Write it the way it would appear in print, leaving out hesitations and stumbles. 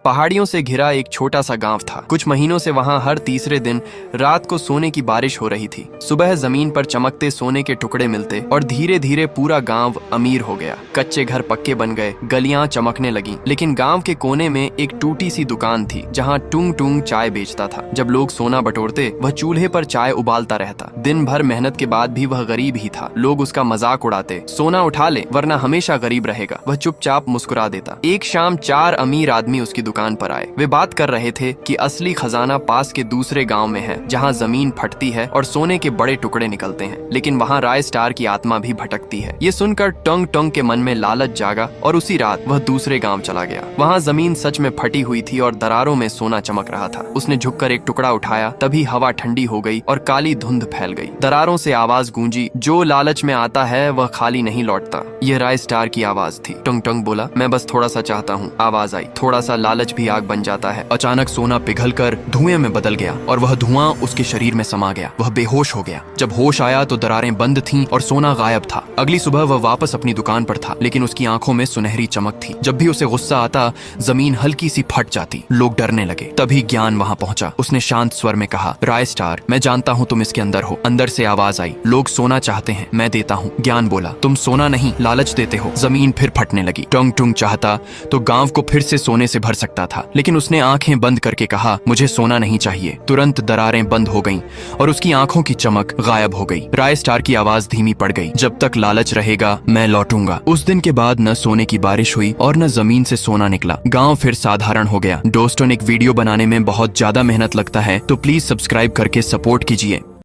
पहाड़ियों से घिरा एक छोटा सा गांव था। कुछ महीनों से वहां हर तीसरे दिन रात को सोने की बारिश हो रही थी। सुबह जमीन पर चमकते सोने के टुकड़े मिलते और धीरे धीरे पूरा गांव अमीर हो गया। कच्चे घर पक्के बन गए, गलियां चमकने लगी। लेकिन गांव के कोने में एक टूटी सी दुकान थी जहां टुंग टुंग चाय बेचता था। जब लोग सोना बटोरते वह चूल्हे पर चाय उबालता रहता। दिन भर मेहनत के बाद भी वह गरीब ही था। लोग उसका मजाक उड़ाते, सोना उठा ले वरना हमेशा गरीब रहेगा। वह चुपचाप मुस्कुरा देता। एक शाम 4 अमीर आदमी उसकी दुकान पर आए। वे बात कर रहे थे कि असली खजाना पास के दूसरे गांव में है जहां जमीन फटती है और सोने के बड़े टुकड़े निकलते हैं। लेकिन वहां राय स्टार की आत्मा भी भटकती है। ये सुनकर टंग टंग के मन में लालच जागा और उसी रात वह दूसरे गांव चला गया। वहां जमीन सच में फटी हुई थी और दरारों में सोना चमक रहा था। उसने झुककर एक टुकड़ा उठाया, तभी हवा ठंडी हो गई और काली धुंध फैल गई। दरारों से आवाज गूंजी, जो लालच में आता है वह खाली नहीं लौटता। यह राय स्टार की आवाज थी। टंग टंग बोला, मैं बस थोड़ा सा चाहता हूँ। आवाज आई, थोड़ा सा लालच भी आग बन जाता है। अचानक सोना पिघलकर धुएं में बदल गया और वह धुआं उसके शरीर में समा गया। वह बेहोश हो गया। जब होश आया तो दरारें बंद थीं और सोना गायब था। अगली सुबह वह वापस अपनी दुकान पर था, लेकिन उसकी आंखों में सुनहरी चमक थी। जब भी उसे गुस्सा आता जमीन हल्की सी फट जाती। लोग डरने लगे। तभी ज्ञान वहां पहुंचा। उसने शांत स्वर में कहा, राय स्टार, मैं जानता हूं तुम इसके अंदर हो। अंदर से आवाज आई, लोग सोना चाहते हैं, मैं देता हूं। ज्ञान बोला, तुम सोना नहीं लालच देते हो। जमीन फिर फटने लगी। टंग टुंग चाहता तो गांव को फिर से सोने से भर सकता था, लेकिन उसने आंखें बंद करके कहा, मुझे सोना नहीं चाहिए। तुरंत दरारें बंद हो गईं और उसकी आंखों की चमक गायब हो गई। राय स्टार की आवाज धीमी पड़ गई, जब तक लालच रहेगा मैं लौटूंगा। उस दिन के बाद न सोने की बारिश हुई और न जमीन से सोना निकला। गांव फिर साधारण हो गया। दोस्तों, एक वीडियो बनाने में बहुत ज्यादा मेहनत लगता है, तो प्लीज सब्सक्राइब करके सपोर्ट कीजिए।